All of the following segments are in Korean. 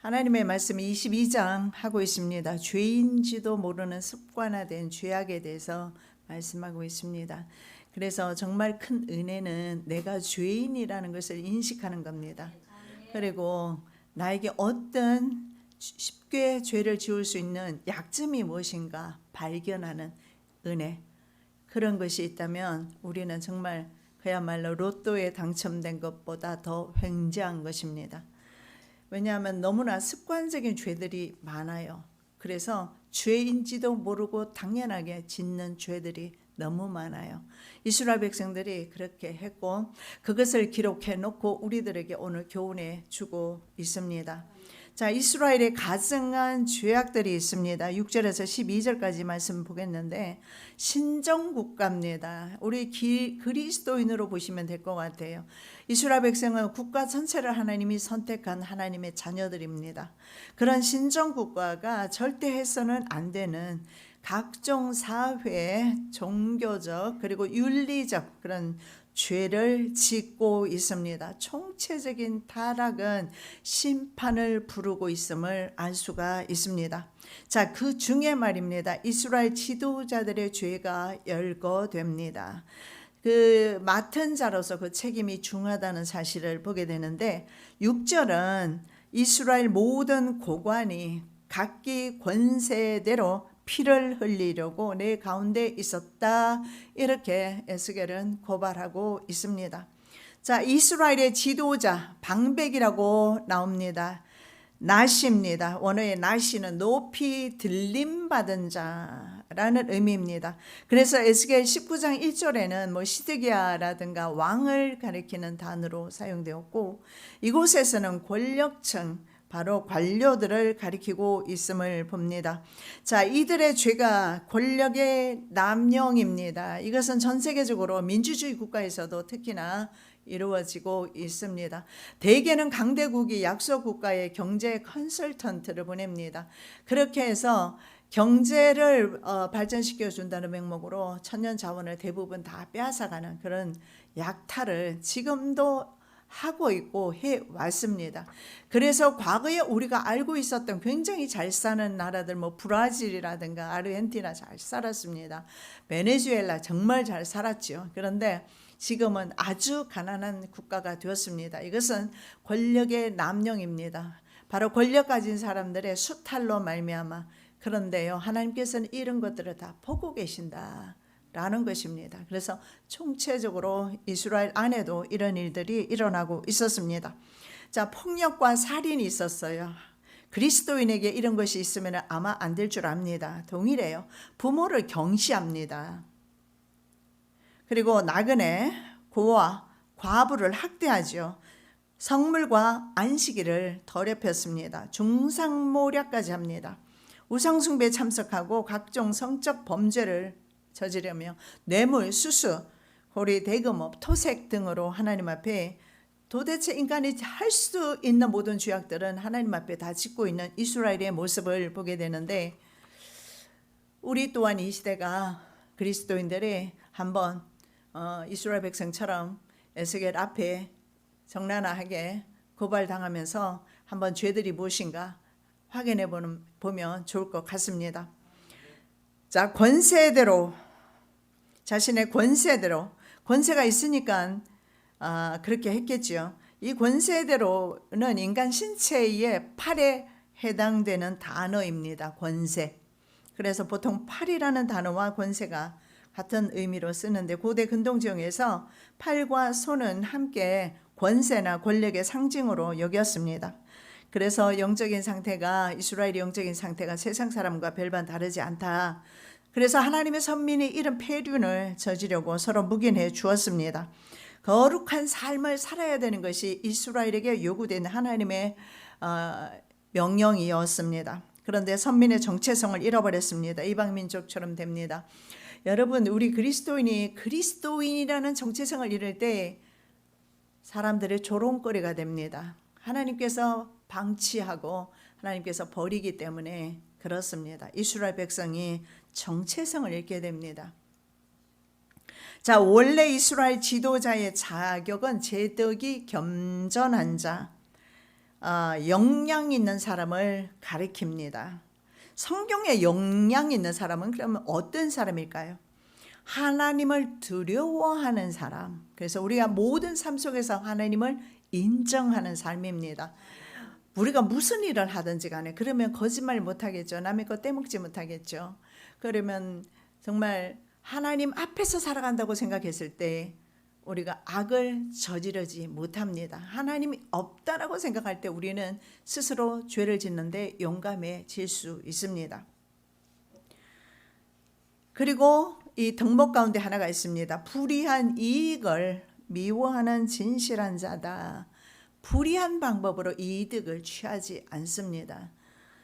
하나님의 말씀이 22장 하고 있습니다. 죄인지도 모르는 습관화된 죄악에 대해서 말씀하고 있습니다. 그래서 정말 큰 은혜는 내가 죄인이라는 것을 인식하는 겁니다. 그리고 나에게 어떤 쉽게 죄를 지을 수 있는 약점이 무엇인가 발견하는 은혜, 그런 것이 있다면 우리는 정말 그야말로 로또에 당첨된 것보다 더 횡재한 것입니다. 왜냐하면 너무나 습관적인 죄들이 많아요. 그래서 죄인지도 모르고 당연하게 짓는 죄들이 너무 많아요. 이스라엘 백성들이 그렇게 했고 그것을 기록해 놓고 우리들에게 오늘 교훈해 주고 있습니다. 자, 이스라엘의 가증한 죄악들이 있습니다. 6절에서 12절까지 말씀 보겠는데 신정국가입니다. 우리 그리스도인으로 보시면 될 것 같아요. 이스라엘 백성은 국가 전체를 하나님이 선택한 하나님의 자녀들입니다. 그런 신정국가가 절대 해서는 안 되는 각종 사회, 종교적 그리고 윤리적 그런 죄를 짓고 있습니다. 총체적인 타락은 심판을 부르고 있음을 알 수가 있습니다. 자, 그 중에 말입니다. 이스라엘 지도자들의 죄가 열거됩니다. 그 맡은 자로서 그 책임이 중하다는 사실을 보게 되는데 6절은 이스라엘 모든 고관이 각기 권세대로 피를 흘리려고 내 가운데 있었다, 이렇게 에스겔은 고발하고 있습니다. 자, 이스라엘의 지도자 방백이라고 나옵니다. 나시입니다. 원어의 나시는 높이 들림받은 자라는 의미입니다. 그래서 에스겔 19장 1절에는 시드기야라든가 왕을 가리키는 단어로 사용되었고 이곳에서는 권력층, 바로 관료들을 가리키고 있음을 봅니다. 자, 이들의 죄가 권력의 남용입니다. 이것은 전 세계적으로 민주주의 국가에서도 특히나 이루어지고 있습니다. 대개는 강대국이 약소국가에 경제 컨설턴트를 보냅니다. 그렇게 해서 경제를 발전시켜 준다는 명목으로 천년 자원을 대부분 다 빼앗아가는 그런 약탈을 지금도 하고 있고 해 왔습니다. 그래서 과거에 우리가 알고 있었던 굉장히 잘 사는 나라들 브라질이라든가 아르헨티나 잘 살았습니다. 베네수엘라 정말 잘 살았죠. 그런데 지금은 아주 가난한 국가가 되었습니다. 이것은 권력의 남용입니다. 바로 권력 가진 사람들의 수탈로 말미암아. 그런데요, 하나님께서는 이런 것들을 다 보고 계신다 라는 것입니다. 그래서 총체적으로 이스라엘 안에도 이런 일들이 일어나고 있었습니다. 자, 폭력과 살인이 있었어요. 그리스도인에게 이런 것이 있으면 아마 안 될 줄 압니다. 동일해요. 부모를 경시합니다. 그리고 나그네, 고아, 과부를 학대하죠. 성물과 안식일을 더럽혔습니다. 중상모략까지 합니다. 우상숭배에 참석하고 각종 성적 범죄를 저지르며 뇌물, 수수, 고리, 대금업, 토색 등으로 하나님 앞에 도대체 인간이 할 수 있는 모든 죄악들은 하나님 앞에 다 짓고 있는 이스라엘의 모습을 보게 되는데 우리 또한 이 시대가 그리스도인들이 한번 이스라엘 백성처럼 에스겔 앞에 적나라하게 고발당하면서 한번 죄들이 무엇인가 확인해 보면 좋을 것 같습니다. 자, 권세대로, 자신의 권세대로, 권세가 있으니까 그렇게 했겠죠. 이 권세대로는 인간 신체의 팔에 해당되는 단어입니다. 권세. 그래서 보통 팔이라는 단어와 권세가 같은 의미로 쓰는데 고대 근동지역에서 팔과 손은 함께 권세나 권력의 상징으로 여겼습니다. 그래서 영적인 상태가 이스라엘의 영적인 상태가 세상 사람과 별반 다르지 않다. 그래서 하나님의 선민이 이런 폐륜을 저지르고 서로 묵인해 주었습니다. 거룩한 삶을 살아야 되는 것이 이스라엘에게 요구된 하나님의 명령이었습니다. 그런데 선민의 정체성을 잃어버렸습니다. 이방 민족처럼 됩니다. 여러분, 우리 그리스도인이 그리스도인이라는 정체성을 잃을 때 사람들의 조롱거리가 됩니다. 하나님께서 방치하고 하나님께서 버리기 때문에 그렇습니다. 이스라엘 백성이 정체성을 잃게 됩니다. 자, 원래 이스라엘 지도자의 자격은 제덕이 겸전한 자, 역량 있는 사람을 가리킵니다. 성경에 역량 있는 사람은 그러면 어떤 사람일까요? 하나님을 두려워하는 사람. 그래서 우리가 모든 삶 속에서 하나님을 인정하는 삶입니다. 우리가 무슨 일을 하든지 간에 그러면 거짓말 못하겠죠. 남의 것 떼먹지 못하겠죠. 그러면 정말 하나님 앞에서 살아간다고 생각했을 때 우리가 악을 저지르지 못합니다. 하나님이 없다라고 생각할 때 우리는 스스로 죄를 짓는데 용감해질 수 있습니다. 그리고 이 덕목 가운데 하나가 있습니다. 불의한 이익을 미워하는 진실한 자다. 불의한 방법으로 이득을 취하지 않습니다.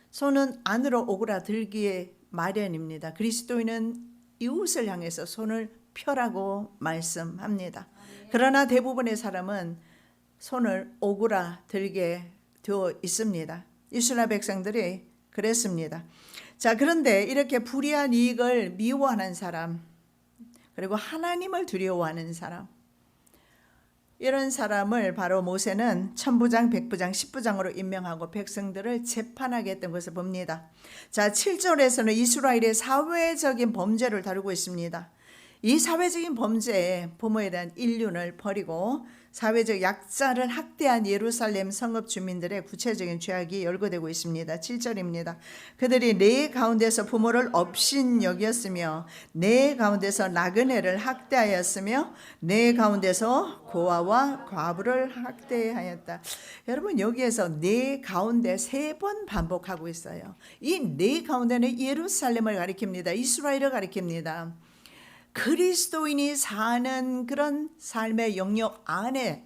손은 안으로 오그라들기에 마련입니다. 그리스도인은 이웃을 향해서 손을 펴라고 말씀합니다. 그러나 대부분의 사람은 손을 오그라들게 되어 있습니다. 이스라엘 백성들이 그랬습니다. 자, 그런데 이렇게 불의한 이익을 미워하는 사람, 그리고 하나님을 두려워하는 사람, 이런 사람을 바로 모세는 천부장, 백부장, 십부장으로 임명하고 백성들을 재판하게 했던 것을 봅니다. 자, 7절에서는 이스라엘의 사회적인 범죄를 다루고 있습니다. 이 사회적인 범죄에 부모에 대한 인륜을 버리고 사회적 약자를 학대한 예루살렘 성읍 주민들의 구체적인 죄악이 열거되고 있습니다. 7절입니다. 그들이 내 가운데서 부모를 업신여겼으며 내 가운데서 나그네를 학대하였으며 내 가운데서 고아와 과부를 학대하였다. 여러분, 여기에서 내 가운데 3번 반복하고 있어요. 이 내 가운데는 예루살렘을 가리킵니다. 이스라엘을 가리킵니다. 그리스도인이 사는 그런 삶의 영역 안에서는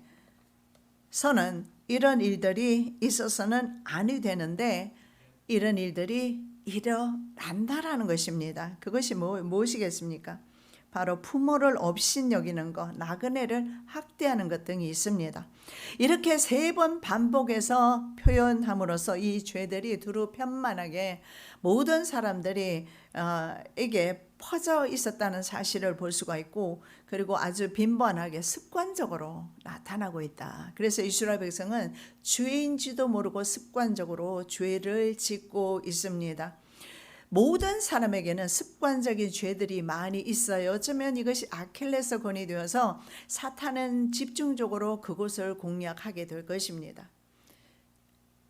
이런 일들이 있어서는 아니 되는데 이런 일들이 일어난다라는 것입니다. 그것이 무엇이겠습니까? 바로 부모를 업신여기는 것, 나그네를 학대하는 것 등이 있습니다. 이렇게 3번 반복해서 표현함으로써 이 죄들이 두루 편만하게 모든 사람들이 에게 퍼져 있었다는 사실을 볼 수가 있고, 그리고 아주 빈번하게 습관적으로 나타나고 있다. 그래서 이스라엘 백성은 죄인지도 모르고 습관적으로 죄를 짓고 있습니다. 모든 사람에게는 습관적인 죄들이 많이 있어요. 어쩌면 이것이 아킬레스건이 되어서 사탄은 집중적으로 그곳을 공략하게 될 것입니다.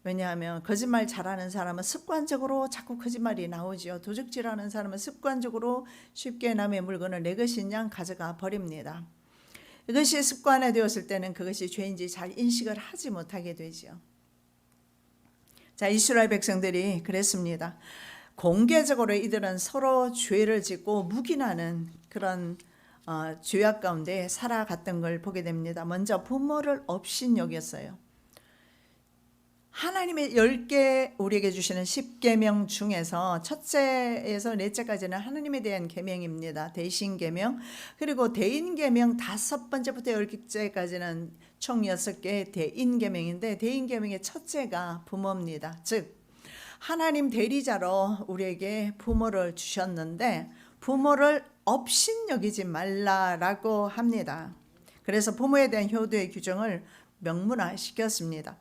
왜냐하면 거짓말 잘하는 사람은 습관적으로 자꾸 거짓말이 나오죠. 도적질하는 사람은 습관적으로 쉽게 남의 물건을 내 것인 양 가져가 버립니다. 이것이 습관화되었을 때는 그것이 죄인지 잘 인식을 하지 못하게 되죠. 자, 이스라엘 백성들이 그랬습니다. 공개적으로 이들은 서로 죄를 짓고 묵인하는 그런 죄악 가운데 살아갔던 걸 보게 됩니다. 먼저 부모를 업신여겼어요. 하나님의 10개 우리에게 주시는 10계명 중에서 첫째에서 넷째까지는 하나님에 대한 계명입니다. 대신계명. 그리고 대인계명 5번째부터 10개까지는 총 6개 대인계명인데 대인계명의 첫째가 부모입니다. 즉 하나님 대리자로 우리에게 부모를 주셨는데 부모를 업신여기지 말라라고 합니다. 그래서 부모에 대한 효도의 규정을 명문화시켰습니다.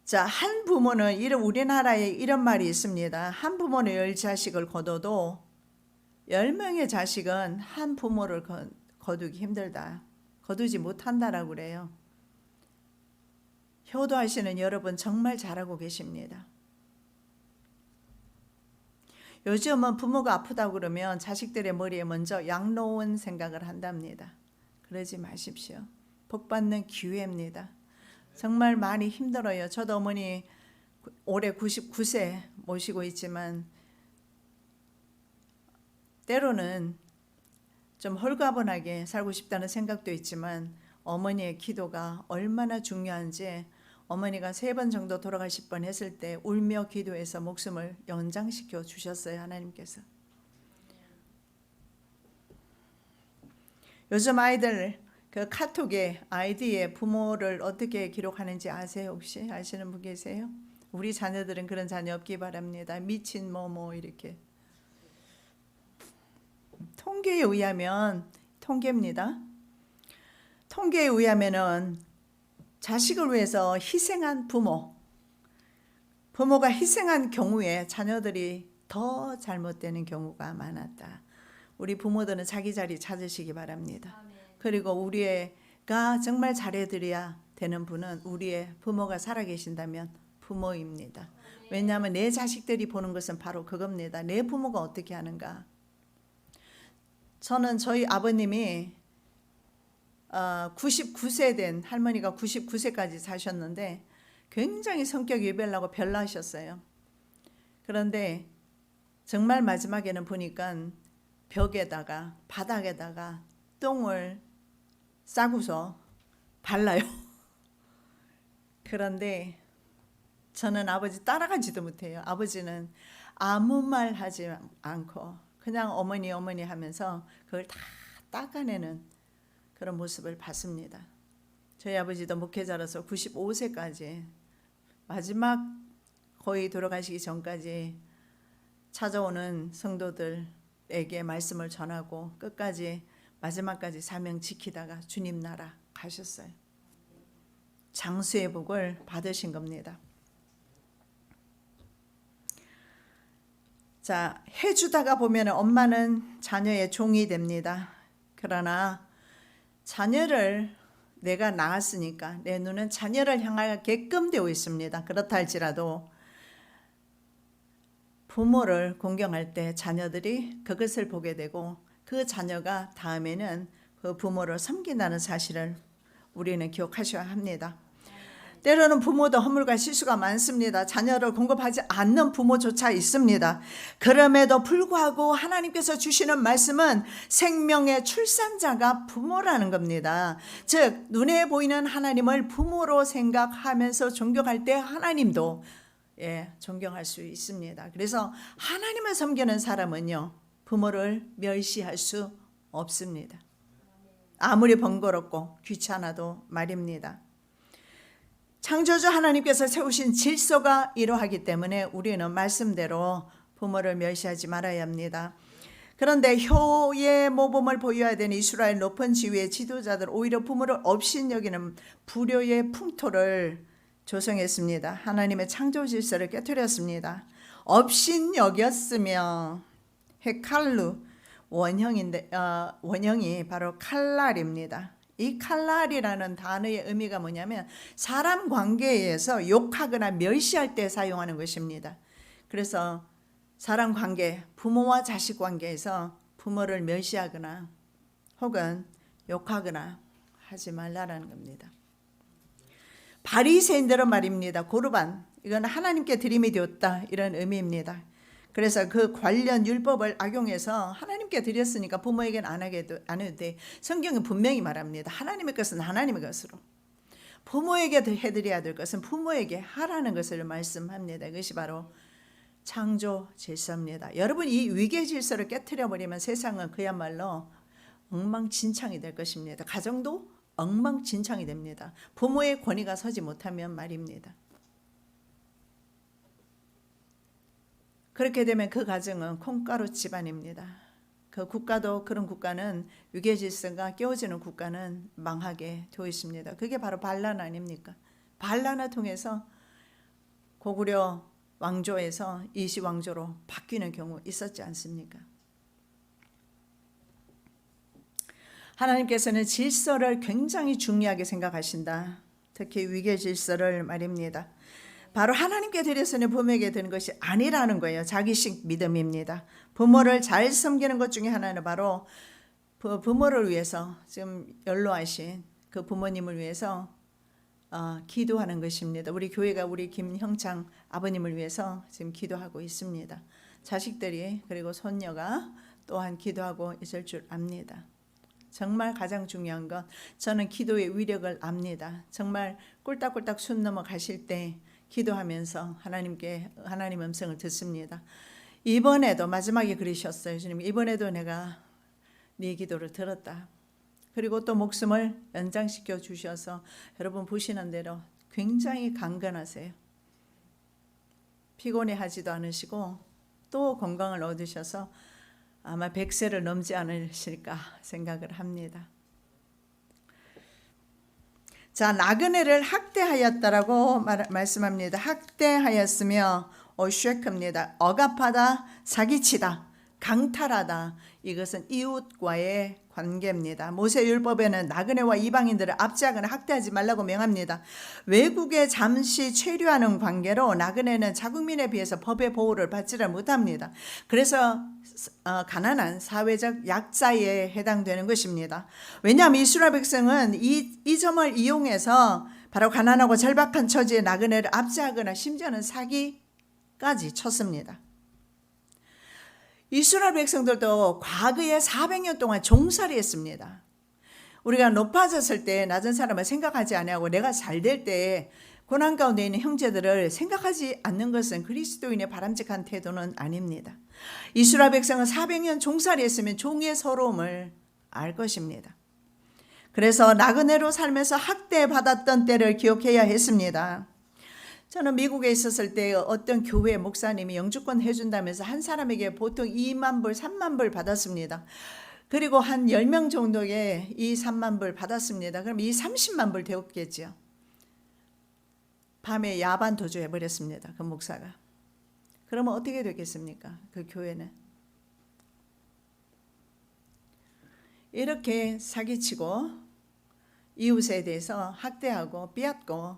자, 한 부모는 우리나라에 이런 말이 있습니다. 한 부모는 10자식을 거둬도 10명의 자식은 한 부모를 거두기 힘들다. 거두지 못한다라고 그래요. 효도하시는 여러분 정말 잘하고 계십니다. 요즘은 부모가 아프다고 그러면 자식들의 머리에 먼저 약 놓은 생각을 한답니다. 그러지 마십시오. 복받는 기회입니다. 정말 많이 힘들어요. 저도 어머니 올해 99세 모시고 있지만 때로는 좀 홀가분하게 살고 싶다는 생각도 있지만 어머니의 기도가 얼마나 중요한지 어머니가 3번 정도 돌아가실 뻔했을 때 울며 기도해서 목숨을 연장시켜 주셨어요. 하나님께서. 요즘 아이들 그 카톡에 아이디에 부모를 어떻게 기록하는지 아세요? 혹시 아시는 분 계세요? 우리 자녀들은 그런 자녀 없기 바랍니다. 미친 뭐뭐 이렇게. 통계에 의하면 통계입니다. 통계에 의하면은 자식을 위해서 희생한 부모가 희생한 경우에 자녀들이 더 잘못되는 경우가 많았다. 우리 부모들은 자기 자리 찾으시기 바랍니다. 그리고 우리가 정말 잘해드려야 되는 분은 우리의 부모가 살아계신다면 부모입니다. 왜냐하면 내 자식들이 보는 것은 바로 그겁니다. 내 부모가 어떻게 하는가. 저는 저희 아버님이 99세 된 할머니가 99세까지 사셨는데 굉장히 성격이 유별나고 별나셨어요. 그런데 정말 마지막에는 보니까 벽에다가 바닥에다가 똥을 싸고서 발라요. 그런데 저는 아버지 따라가지도 못해요. 아버지는 아무 말 하지 않고 그냥 어머니 하면서 그걸 다 닦아내는 그런 모습을 봤습니다. 저희 아버지도 목회자로서 95세까지 마지막 거의 돌아가시기 전까지 찾아오는 성도들에게 말씀을 전하고 끝까지 마지막까지 사명 지키다가 주님 나라 가셨어요. 장수의 복을 받으신 겁니다. 자, 해주다가 보면 엄마는 자녀의 종이 됩니다. 그러나 자녀를 내가 낳았으니까 내 눈은 자녀를 향하게끔 되어 있습니다. 그렇다 할지라도 부모를 공경할 때 자녀들이 그것을 보게 되고 그 자녀가 다음에는 그 부모를 섬긴다는 사실을 우리는 기억하셔야 합니다. 때로는 부모도 허물과 실수가 많습니다. 자녀를 공급하지 않는 부모조차 있습니다. 그럼에도 불구하고 하나님께서 주시는 말씀은 생명의 출산자가 부모라는 겁니다. 즉 눈에 보이는 하나님을 부모로 생각하면서 존경할 때 하나님도 존경할 수 있습니다. 그래서 하나님을 섬기는 사람은요 부모를 멸시할 수 없습니다. 아무리 번거롭고 귀찮아도 말입니다. 창조주 하나님께서 세우신 질서가 이러하기 때문에 우리는 말씀대로 부모를 멸시하지 말아야 합니다. 그런데 효의 모범을 보여야 되는 이스라엘 높은 지위의 지도자들 오히려 부모를 업신여기는 불효의 풍토를 조성했습니다. 하나님의 창조 질서를 깨뜨렸습니다. 업신여겼으며 헤칼루 원형이 바로 칼날입니다. 이 칼날이라는 단어의 의미가 뭐냐면 사람 관계에서 욕하거나 멸시할 때 사용하는 것입니다. 그래서 사람 관계, 부모와 자식 관계에서 부모를 멸시하거나 혹은 욕하거나 하지 말라라는 겁니다. 바리새인들은 말입니다. 고르반, 이건 하나님께 드림이 되었다 이런 의미입니다. 그래서 그 관련 율법을 악용해서 하나님께 드렸으니까 부모에게는 안 해도 돼. 성경은 분명히 말합니다. 하나님의 것은 하나님의 것으로, 부모에게 해드려야 될 것은 부모에게 하라는 것을 말씀합니다. 이것이 바로 창조 질서입니다. 여러분 이 위계 질서를 깨트려버리면 세상은 그야말로 엉망진창이 될 것입니다. 가정도 엉망진창이 됩니다. 부모의 권위가 서지 못하면 말입니다. 그렇게 되면 그 가정은 콩가루 집안입니다. 그 국가도 그런 국가는 위계 질서가 깨어지는 국가는 망하게 되어 있습니다. 그게 바로 반란 아닙니까? 반란을 통해서 고구려 왕조에서 이시 왕조로 바뀌는 경우 있었지 않습니까? 하나님께서는 질서를 굉장히 중요하게 생각하신다. 특히 위계 질서를 말입니다. 바로 하나님께 드려서는 부모에게 드는 것이 아니라는 거예요. 자기식 믿음입니다. 부모를 잘 섬기는 것 중에 하나는 바로 부모를 위해서 지금 연로하신 그 부모님을 위해서 기도하는 것입니다. 우리 교회가 우리 김형창 아버님을 위해서 지금 기도하고 있습니다. 자식들이 그리고 손녀가 또한 기도하고 있을 줄 압니다. 정말 가장 중요한 건 저는 기도의 위력을 압니다. 정말 꿀딱꿀딱 숨 넘어가실 때 기도하면서 하나님 음성을 듣습니다. 이번에도 마지막에 그러셨어요. 주님, 이번에도 내가 네 기도를 들었다. 그리고 또 목숨을 연장시켜 주셔서 여러분 보시는 대로 굉장히 강건하세요. 피곤해하지도 않으시고 또 건강을 얻으셔서 아마 100세를 넘지 않으실까 생각을 합니다. 자, 나그네를 학대하였다라고 말씀합니다. 학대하였으며 쉐크입니다. 억압하다, 사기치다, 강탈하다. 이것은 이웃과의 관계입니다. 모세율법에는 나그네와 이방인들을 압제하거나 학대하지 말라고 명합니다. 외국에 잠시 체류하는 관계로 나그네는 자국민에 비해서 법의 보호를 받지를 못합니다. 그래서 가난한 사회적 약자에 해당되는 것입니다. 왜냐하면 이스라엘 백성은 이 점을 이용해서 바로 가난하고 절박한 처지의 나그네를 압제하거나 심지어는 사기까지 쳤습니다. 이스라엘 백성들도 과거에 400년 동안 종살이 했습니다. 우리가 높아졌을 때 낮은 사람을 생각하지 아니하고 내가 잘 될 때 고난 가운데 있는 형제들을 생각하지 않는 것은 그리스도인의 바람직한 태도는 아닙니다. 이스라엘 백성은 400년 종살이 했으면 종의 서러움을 알 것입니다. 그래서 나그네로 살면서 학대받았던 때를 기억해야 했습니다. 저는 미국에 있었을 때 어떤 교회 목사님이 영주권 해준다면서 한 사람에게 보통 2만 불, 3만 불 받았습니다. 그리고 한 10명 정도에 이 3만 불 받았습니다. 그럼 이 30만 불 되었겠죠. 밤에 야반 도주해버렸습니다. 그 목사가. 그러면 어떻게 되겠습니까? 그 교회는. 이렇게 사기치고 이웃에 대해서 학대하고 빼앗고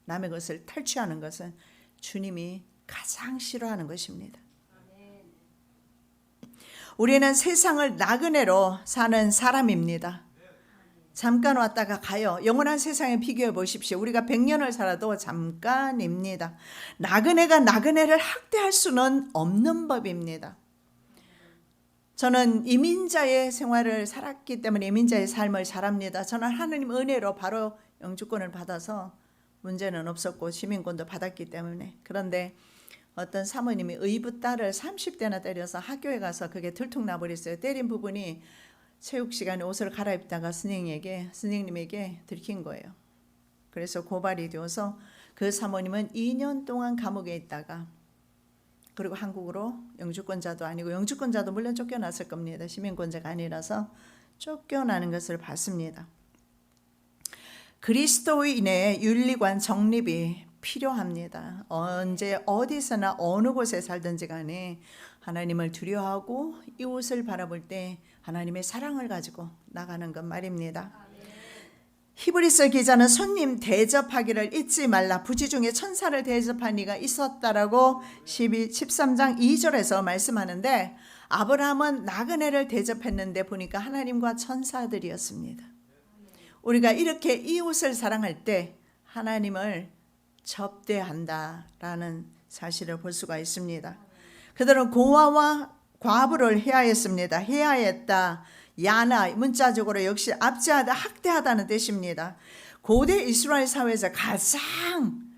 남의 것을 탈취하는 것은 주님이 가장 싫어하는 것입니다. 우리는 세상을 나그네로 사는 사람입니다. 잠깐 왔다가 가요. 영원한 세상에 비교해 보십시오. 우리가 100년을 살아도 잠깐입니다. 나그네가 나그네를 학대할 수는 없는 법입니다. 저는 이민자의 생활을 살았기 때문에 이민자의 삶을 잘합니다. 저는 하나님 은혜로 바로 영주권을 받아서 문제는 없었고 시민권도 받았기 때문에. 그런데 어떤 사모님이 의붓 딸을 30대나 때려서 학교에 가서 그게 들통나버렸어요. 때린 부분이 체육 시간에 옷을 갈아입다가 스님에게 들킨 거예요. 그래서 고발이 되어서 그 사모님은 2년 동안 감옥에 있다가 그리고 한국으로 영주권자도 아니고 영주권자도 물론 쫓겨났을 겁니다. 시민권자가 아니라서 쫓겨나는 것을 봤습니다. 그리스도인의 윤리관 정립이 필요합니다. 언제 어디서나 어느 곳에 살든지 간에 하나님을 두려워하고 이웃을 바라볼 때 하나님의 사랑을 가지고 나가는 것 말입니다. 히브리서 기자는 손님 대접하기를 잊지 말라. 부지 중에 천사를 대접한 이가 있었다라고 13장 2절에서 말씀하는데 아브라함은 나그네를 대접했는데 보니까 하나님과 천사들이었습니다. 우리가 이렇게 이웃을 사랑할 때 하나님을 접대한다라는 사실을 볼 수가 있습니다. 그들은 고아와 과부를 해하였습니다. 해하였다, 야나, 문자적으로 역시 압제하다, 학대하다는 뜻입니다. 고대 이스라엘 사회에서 가장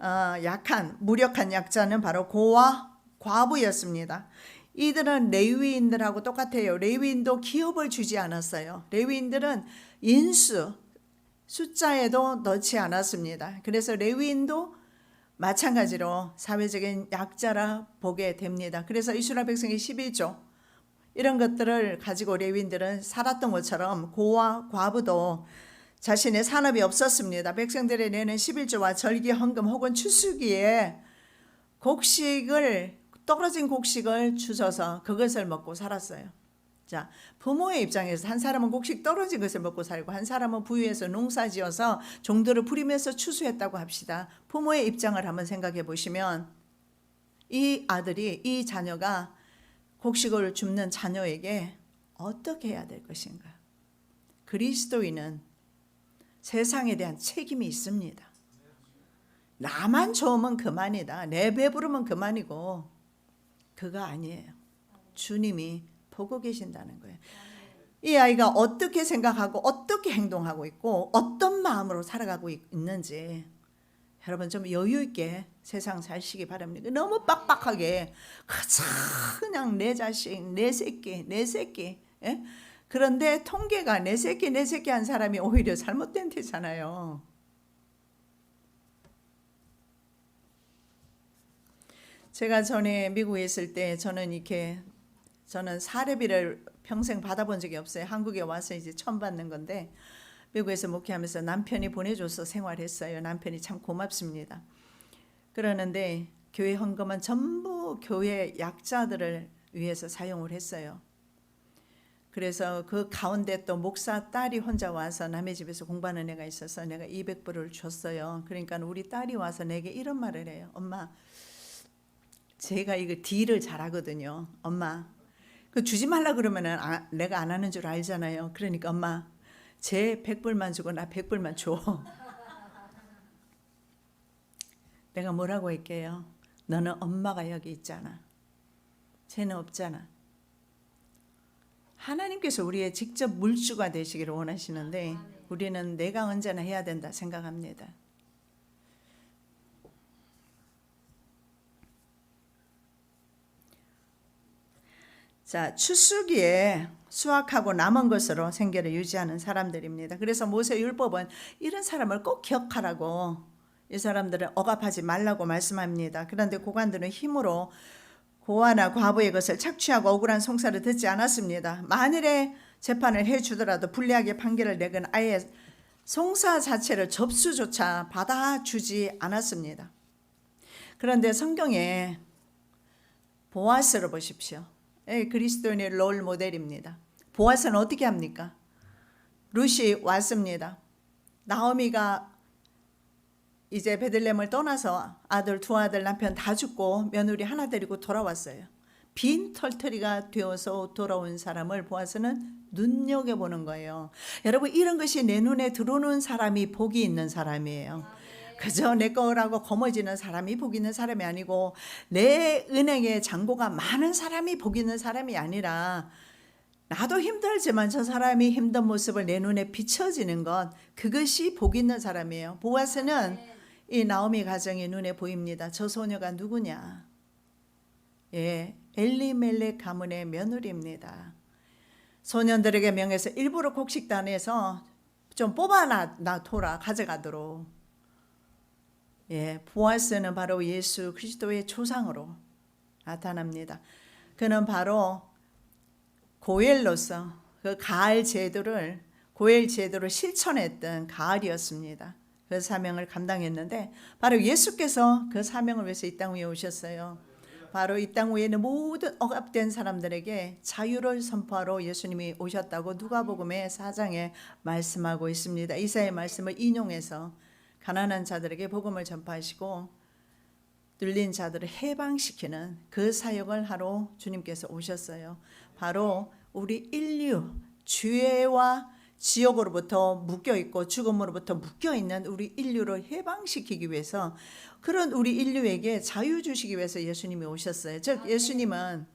약한, 무력한 약자는 바로 고아, 과부였습니다. 이들은 레위인들하고 똑같아요. 레위인도 기업을 주지 않았어요. 레위인들은 인수, 숫자에도 넣지 않았습니다. 그래서 레위인도 마찬가지로 사회적인 약자라 보게 됩니다. 그래서 이스라엘 백성의 11조 이런 것들을 가지고 레위인들은 살았던 것처럼 고아, 과부도 자신의 산업이 없었습니다. 백성들이 내는 11조와 절기, 헌금 혹은 추수기에 떨어진 곡식을 주셔서 그것을 먹고 살았어요. 자, 부모의 입장에서 한 사람은 곡식 떨어진 것을 먹고 살고 한 사람은 부유해서 농사지어서 종들을 부리면서 추수했다고 합시다. 부모의 입장을 한번 생각해 보시면 이 자녀가 곡식을 줍는 자녀에게 어떻게 해야 될 것인가? 그리스도인은 세상에 대한 책임이 있습니다. 나만 좋으면 그만이다. 내 배부르면 그만이고 그거 아니에요. 주님이 보고 계신다는 거예요. 이 아이가 어떻게 생각하고 어떻게 행동하고 있고 어떤 마음으로 살아가고 있는지 여러분 좀 여유 있게 세상 사시기 바랍니다. 너무 빡빡하게 그냥 내 자식, 내 새끼 예? 그런데 통계가 내 새끼 한 사람이 오히려 잘못된 데잖아요. 제가 전에 미국에 있을 때 저는 사례비를 평생 받아본 적이 없어요. 한국에 와서 이제 처음 받는 건데 미국에서 목회하면서 남편이 보내줘서 생활했어요. 남편이 참 고맙습니다. 그러는데 교회 헌금은 전부 교회 약자들을 위해서 사용을 했어요. 그래서 그 가운데 또 목사 딸이 혼자 와서 남의 집에서 공부하는 애가 있어서 내가 200불을 줬어요. 그러니까 우리 딸이 와서 내게 이런 말을 해요. 엄마, 제가 이거 딜을 잘하거든요. 엄마, 그 주지 말라 그러면은 내가 안 하는 줄 알잖아요. 그러니까 엄마, 제 100불만 주고 나 100불만 줘. 내가 뭐라고 할게요? 너는 엄마가 여기 있잖아. 쟤는 없잖아. 하나님께서 우리의 직접 물주가 되시기를 원하시는데 우리는 내가 언제나 해야 된다 생각합니다. 자, 추수기에 수확하고 남은 것으로 생계를 유지하는 사람들입니다. 그래서 모세 율법은 이런 사람을 꼭 기억하라고, 이 사람들은 억압하지 말라고 말씀합니다. 그런데 고관들은 힘으로 고아나 과부의 것을 착취하고 억울한 송사를 듣지 않았습니다. 만일에 재판을 해주더라도 불리하게 판결을 내건 아예 송사 자체를 접수조차 받아주지 않았습니다. 그런데 성경에 보아스를 보십시오. 그리스도인의 롤 모델입니다. 보아스는 어떻게 합니까? 룻이 왔습니다. 나오미가 이제 베들레헴을 떠나서 아들, 두 아들, 남편 다 죽고 며느리 하나 데리고 돌아왔어요. 빈 털터리가 되어서 돌아온 사람을 보아서는 눈여겨보는 거예요. 여러분, 이런 것이 내 눈에 들어오는 사람이 복이 있는 사람이에요. 그저 내 거라고 거머쥐는 사람이 복 있는 사람이 아니고, 내 은행에 잔고가 많은 사람이 복 있는 사람이 아니라, 나도 힘들지만 저 사람이 힘든 모습을 내 눈에 비춰지는 것, 그것이 복 있는 사람이에요. 보아스는 이 나오미 가정의 눈에 보입니다. 저 소녀가 누구냐? 엘리멜렉 가문의 며느리입니다. 소년들에게 명해서 일부러 곡식단에서 좀 뽑아 놔둬라, 가져가도록. 보아스는 바로 예수 그리스도의 조상으로 나타납니다. 그는 바로 고엘로서 그 가을 제도를 실천했던 가을이었습니다. 그 사명을 감당했는데 바로 예수께서 그 사명을 위해서 이 땅 위에 오셨어요. 바로 이 땅 위에 있는 모든 억압된 사람들에게 자유를 선포하러 예수님이 오셨다고 누가복음의 4장에 말씀하고 있습니다. 이사야의 말씀을 인용해서 가난한 자들에게 복음을 전파하시고 눌린 자들을 해방시키는 그 사역을 하러 주님께서 오셨어요. 바로 우리 인류, 죄와 지옥으로부터 묶여있고 죽음으로부터 묶여있는 우리 인류를 해방시키기 위해서, 그런 우리 인류에게 자유 주시기 위해서 예수님이 오셨어요. 즉 예수님은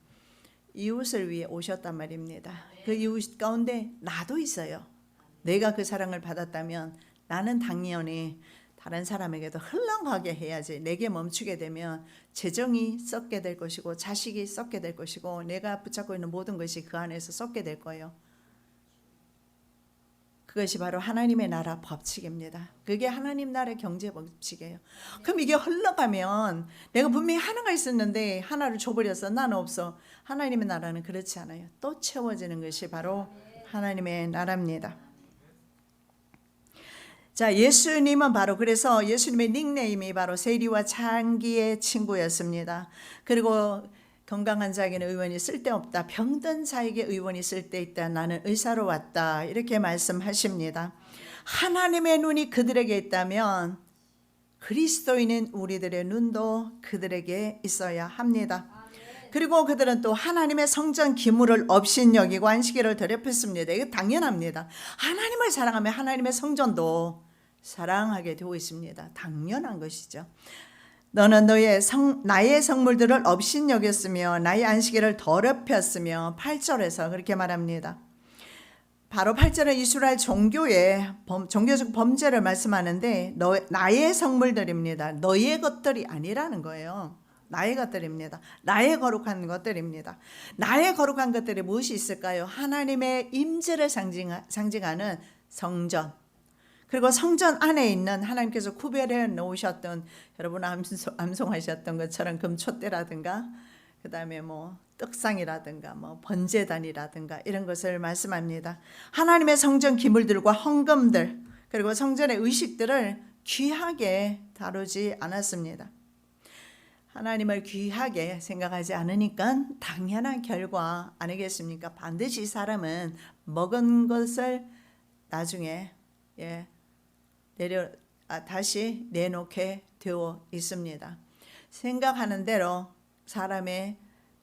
이웃을 위해 오셨단 말입니다. 그 이웃 가운데 나도 있어요. 내가 그 사랑을 받았다면 나는 당연히 다른 사람에게도 흘러가게 해야지. 내게 멈추게 되면 재정이 썩게 될 것이고 자식이 썩게 될 것이고 내가 붙잡고 있는 모든 것이 그 안에서 썩게 될 거예요. 그것이 바로 하나님의 나라 법칙입니다. 그게 하나님 나라의 경제 법칙이에요. 그럼 이게 흘러가면 내가 분명히 하나가 있었는데 하나를 줘버려서 나는 없어. 하나님의 나라는 그렇지 않아요. 또 채워지는 것이 바로 하나님의 나라입니다. 자, 예수님은 바로, 그래서 예수님의 닉네임이 바로 세리와 창기의 친구였습니다. 그리고 건강한 자에게는 의원이 쓸데없다, 병든 자에게 의원이 쓸데있다, 나는 의사로 왔다, 이렇게 말씀하십니다. 하나님의 눈이 그들에게 있다면 그리스도인인 우리들의 눈도 그들에게 있어야 합니다. 그리고 그들은 또 하나님의 성전 기물을 업신여기고 안식일을 더럽혔습니다. 이거 당연합니다. 하나님을 사랑하면 하나님의 성전도 사랑하게 되어 있습니다. 당연한 것이죠. 너는 나의 성물들을 업신여겼으며 나의 안식일을 더럽혔으며, 8절에서 그렇게 말합니다. 바로 8절은 이스라엘 종교적 범죄를 말씀하는데 나의 성물들입니다. 너의 것들이 아니라는 거예요. 나의 것들입니다. 나의 거룩한 것들입니다. 나의 거룩한 것들이 무엇이 있을까요? 하나님의 임재를 상징하는 성전, 그리고 성전 안에 있는 하나님께서 구별해 놓으셨던, 여러분 암송하셨던 것처럼 금촛대라든가 그다음에 뭐 떡상이라든가 뭐 번제단이라든가 이런 것을 말씀합니다. 하나님의 성전 기물들과 헌금들 그리고 성전의 의식들을 귀하게 다루지 않았습니다. 하나님을 귀하게 생각하지 않으니까 당연한 결과 아니겠습니까? 반드시 사람은 먹은 것을 나중에 다시 내놓게 되어 있습니다. 생각하는 대로 사람의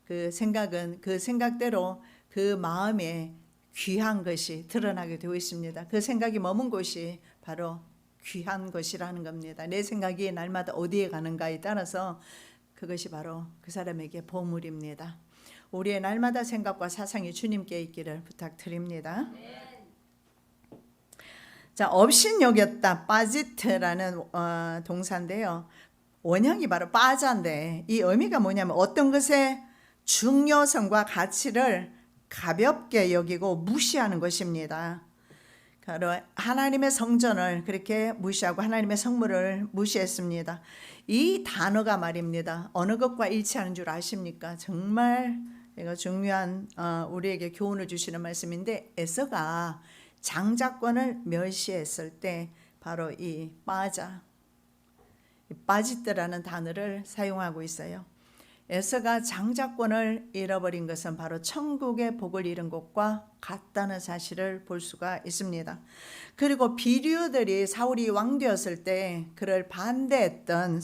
그 생각은 그 생각대로 그 마음에 귀한 것이 드러나게 되어 있습니다. 그 생각이 머문 곳이 바로 귀한 것이라는 겁니다. 내 생각이 날마다 어디에 가는가에 따라서 그것이 바로 그 사람에게 보물입니다. 우리의 날마다 생각과 사상이 주님께 있기를 부탁드립니다. 자, 업신여겼다 빠지트라는 동사인데요. 원형이 바로 빠자인데 이 의미가 뭐냐면 어떤 것의 중요성과 가치를 가볍게 여기고 무시하는 것입니다. 바로 하나님의 성전을 그렇게 무시하고 하나님의 성물을 무시했습니다. 이 단어가 말입니다. 어느 것과 일치하는 줄 아십니까? 정말 이거 중요한 우리에게 교훈을 주시는 말씀인데 에서가 장자권을 멸시했을 때 바로 이 빠지트라는 단어를 사용하고 있어요. 에서가 장자권을 잃어버린 것은 바로 천국의 복을 잃은 것과 같다는 사실을 볼 수가 있습니다. 그리고 비류들이 사울이 왕되었을 때 그를 반대했던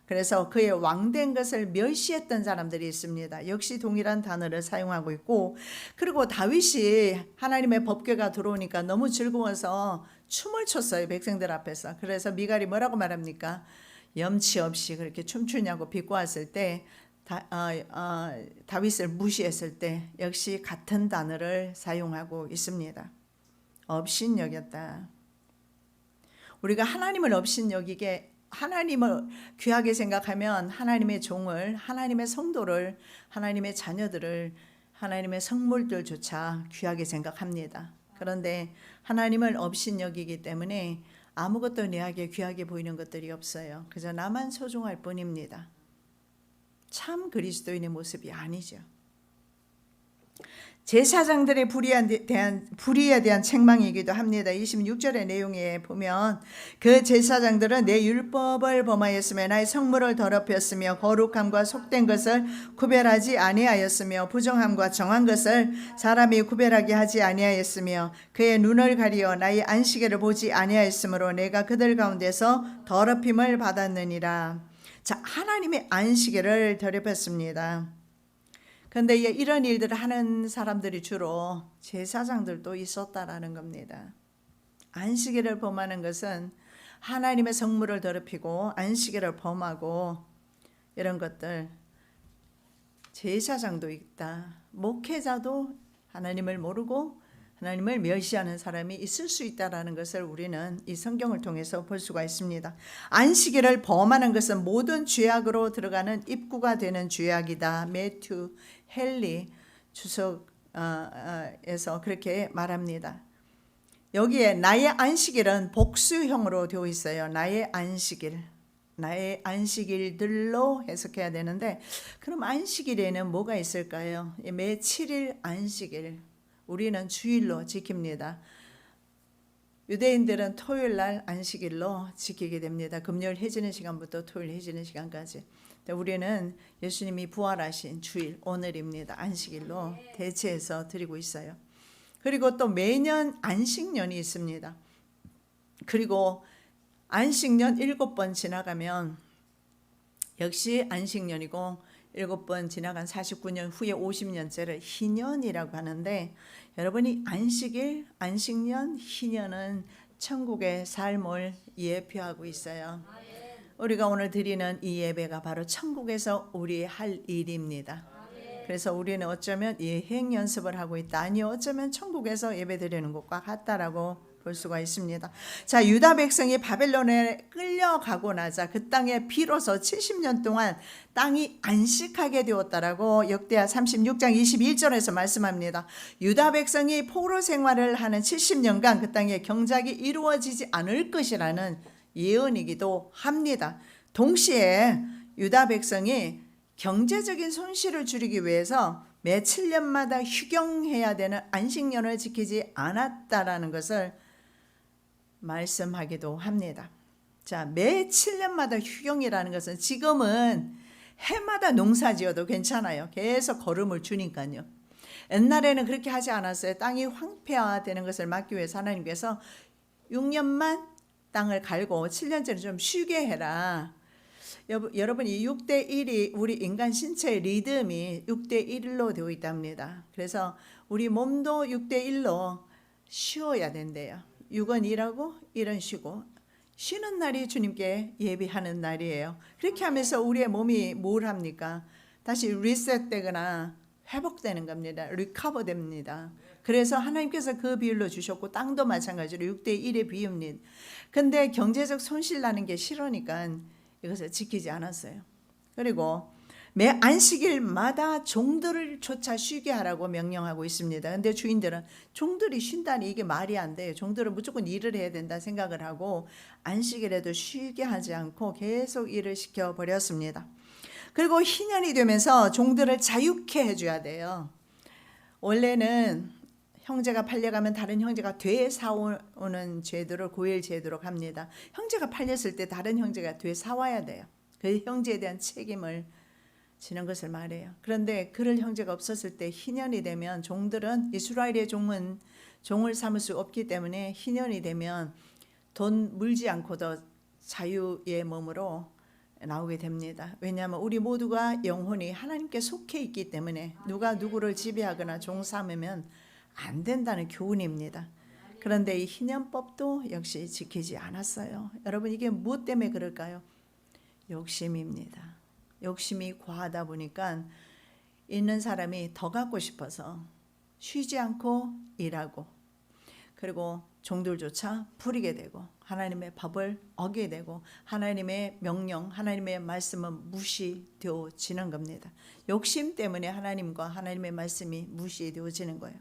그래서 그의 왕된 것을 멸시했던 사람들이 있습니다. 역시 동일한 단어를 사용하고 있고 그리고 다윗이 하나님의 법궤가 들어오니까 너무 즐거워서 춤을 췄어요. 백성들 앞에서. 그래서 미갈이 뭐라고 말합니까? 염치 없이 그렇게 춤추냐고 비꼬았을 때 다윗을 무시했을 때 역시 같은 단어를 사용하고 있습니다. 업신여겼다. 우리가 하나님을 업신여기게 하나님을 귀하게 생각하면 하나님의 종을 하나님의 성도를 하나님의 자녀들을 하나님의 성물들조차 귀하게 생각합니다. 그런데 하나님을 업신여기기 때문에 아무것도 내게 귀하게 보이는 것들이 없어요. 그저 나만 소중할 뿐입니다. 참 그리스도인의 모습이 아니죠. 제사장들의 불의에 대한 책망이기도 합니다. 26절의 내용에 보면 그 제사장들은 내 율법을 범하였으며 나의 성물을 더럽혔으며 거룩함과 속된 것을 구별하지 아니하였으며 부정함과 정한 것을 사람이 구별하게 하지 아니하였으며 그의 눈을 가리어 나의 안식일을 보지 아니하였으므로 내가 그들 가운데서 더럽힘을 받았느니라. 자, 하나님의 안식일을 더럽혔습니다. 그런데 이런 일들을 하는 사람들이 주로 제사장들도 있었다라는 겁니다. 안식일을 범하는 것은 하나님의 성물을 더럽히고 안식일을 범하고 이런 것들 제사장도 있다. 목회자도 하나님을 모르고 하나님을 멸시하는 사람이 있을 수 있다라는 것을 우리는 이 성경을 통해서 볼 수가 있습니다. 안식일을 범하는 것은 모든 죄악으로 들어가는 입구가 되는 죄악이다. 매튜 헨리 주석에서 그렇게 말합니다. 여기에 나의 안식일은 복수형으로 되어 있어요. 나의 안식일들로 해석해야 되는데 그럼 안식일에는 뭐가 있을까요? 매 7일 안식일 우리는 주일로 지킵니다. 유대인들은 토요일 날 안식일로 지키게 됩니다. 금요일 해지는 시간부터 토요일 해지는 시간까지. 우리는 예수님이 부활하신 주일 오늘입니다. 안식일로 대체해서 드리고 있어요. 그리고 또 매년 안식년이 있습니다. 그리고 안식년 7번 지나가면 역시 안식년이고 7번 지나간 49년 후에 50년째를 희년이라고 하는데 여러분이 안식일, 안식년, 희년은 천국의 삶을 예표하고 있어요. 우리가 오늘 드리는 이 예배가 바로 천국에서 우리 할 일입니다. 그래서 우리는 어쩌면 예행 연습을 하고 있다. 아니요, 어쩌면 천국에서 예배 드리는 것과 같다라고 볼 수가 있습니다. 자, 유다 백성이 바벨론에 끌려가고 나자 그 땅에 비로소 70년 동안 땅이 안식하게 되었다라고 역대하 36장 21절에서 말씀합니다. 유다 백성이 포로 생활을 하는 70년간 그 땅에 경작이 이루어지지 않을 것이라는 예언이기도 합니다. 동시에 유다 백성이 경제적인 손실을 줄이기 위해서 매 7년마다 휴경해야 되는 안식년을 지키지 않았다라는 것을 말씀하기도 합니다. 자, 매 7년마다 휴경이라는 것은 지금은 해마다 농사 지어도 괜찮아요. 계속 거름을 주니까요. 옛날에는 그렇게 하지 않았어요. 땅이 황폐화되는 것을 막기 위해서 하나님께서 6년만 땅을 갈고 7년째는 좀 쉬게 해라. 여러분, 이 6대 1이 우리 인간 신체의 리듬이 6대 1로 되어 있답니다. 그래서 우리 몸도 6대 1로 쉬어야 된대요. 6은 일하고 1은 쉬고, 쉬는 날이 주님께 예비하는 날이에요. 그렇게 하면서 우리의 몸이 뭘 합니까? 다시 리셋되거나 회복되는 겁니다. 리커버 됩니다. 그래서 하나님께서 그 비율로 주셨고, 땅도 마찬가지로 6대 1의 비율입니다. 근데 경제적 손실 나는 게 싫으니까 이것을 지키지 않았어요. 그리고 매 안식일마다 종들을 조차 쉬게 하라고 명령하고 있습니다. 근데 주인들은 종들이 쉰다니 이게 말이 안 돼요. 종들은 무조건 일을 해야 된다 생각을 하고 안식일에도 쉬게 하지 않고 계속 일을 시켜버렸습니다. 그리고 희년이 되면서 종들을 자유케 해줘야 돼요. 원래는 형제가 팔려가면 다른 형제가 되사오는 제도를 고일 제도로 합니다. 형제가 팔렸을 때 다른 형제가 되사와야 돼요. 그 형제에 대한 책임을 지는 것을 말해요. 그런데 그럴 형제가 없었을 때 희년이 되면 종들은, 이스라엘의 종은 종을 삼을 수 없기 때문에 희년이 되면 돈 물지 않고도 자유의 몸으로 나오게 됩니다. 왜냐하면 우리 모두가 영혼이 하나님께 속해 있기 때문에 누가 누구를 지배하거나 종 삼으면 안 된다는 교훈입니다. 그런데 이 희년법도 역시 지키지 않았어요. 여러분, 이게 무엇 때문에 그럴까요? 욕심입니다. 욕심이 과하다 보니까 있는 사람이 더 갖고 싶어서 쉬지 않고 일하고, 그리고 종들조차 부리게 되고 하나님의 법을 어기게 되고 하나님의 명령, 하나님의 말씀은 무시되어지는 겁니다. 욕심 때문에 하나님과 하나님의 말씀이 무시되어지는 거예요.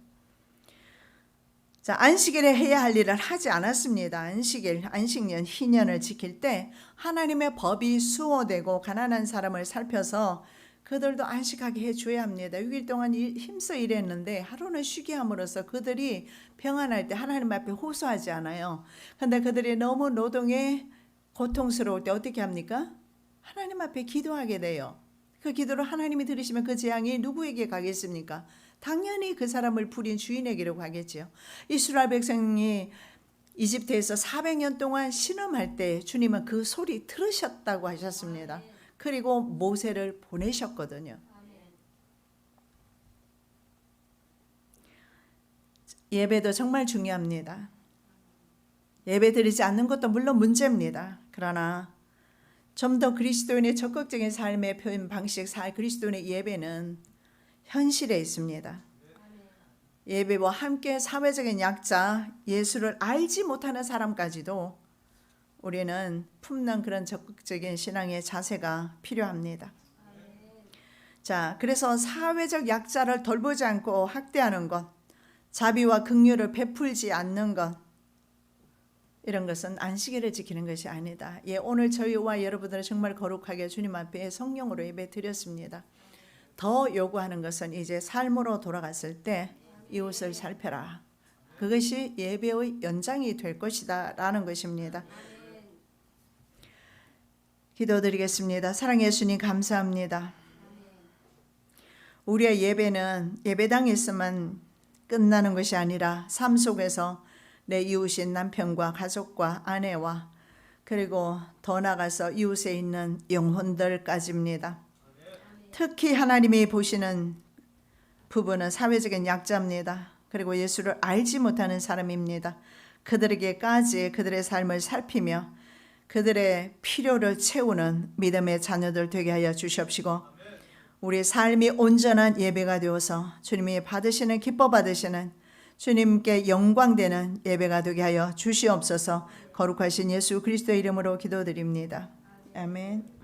자, 안식일에 해야 할 일을 하지 않았습니다. 안식년, 희년을 지킬 때 하나님의 법이 수호되고 가난한 사람을 살펴서 그들도 안식하게 해줘야 합니다. 6일 동안 힘써 일했는데 하루는 쉬게 함으로써 그들이 평안할 때 하나님 앞에 호소하지 않아요. 그런데 그들이 너무 노동에 고통스러울 때 어떻게 합니까? 하나님 앞에 기도하게 돼요. 그 기도를 하나님이 들으시면 그 재앙이 누구에게 가겠습니까? 당연히 그 사람을 부린 주인에게로 가겠지요. 이스라엘 백성이 이집트에서 400년 동안 신음할 때 주님은 그 소리 들으셨다고 하셨습니다. 그리고 모세를 보내셨거든요. 예배도 정말 중요합니다. 예배 드리지 않는 것도 물론 문제입니다. 그러나 좀 더 그리스도인의 적극적인 삶의 표현 방식, 그리스도인의 예배는 현실에 있습니다. 예배와 함께 사회적인 약자, 예수를 알지 못하는 사람까지도 우리는 품는 그런 적극적인 신앙의 자세가 필요합니다. 자, 그래서 사회적 약자를 돌보지 않고 학대하는 것, 자비와 긍휼을 베풀지 않는 것, 이런 것은 안식일을 지키는 것이 아니다. 오늘 저희와 여러분들은 정말 거룩하게 주님 앞에 성령으로 예배 드렸습니다. 더 요구하는 것은 이제 삶으로 돌아갔을 때 이웃을 살펴라. 그것이 예배의 연장이 될 것이다 라는 것입니다. 기도드리겠습니다. 사랑의 예수님, 감사합니다. 우리의 예배는 예배당에서만 끝나는 것이 아니라 삶 속에서 내 이웃인 남편과 가족과 아내와 그리고 더 나아가서 이웃에 있는 영혼들까지입니다. 특히 하나님이 보시는 부부는 사회적인 약자입니다. 그리고 예수를 알지 못하는 사람입니다. 그들에게까지 그들의 삶을 살피며 그들의 필요를 채우는 믿음의 자녀들 되게 하여 주시옵시고, 우리 삶이 온전한 예배가 되어서 주님이 받으시는, 기뻐 받으시는, 주님께 영광되는 예배가 되게 하여 주시옵소서. 거룩하신 예수 그리스도의 이름으로 기도드립니다. 아멘.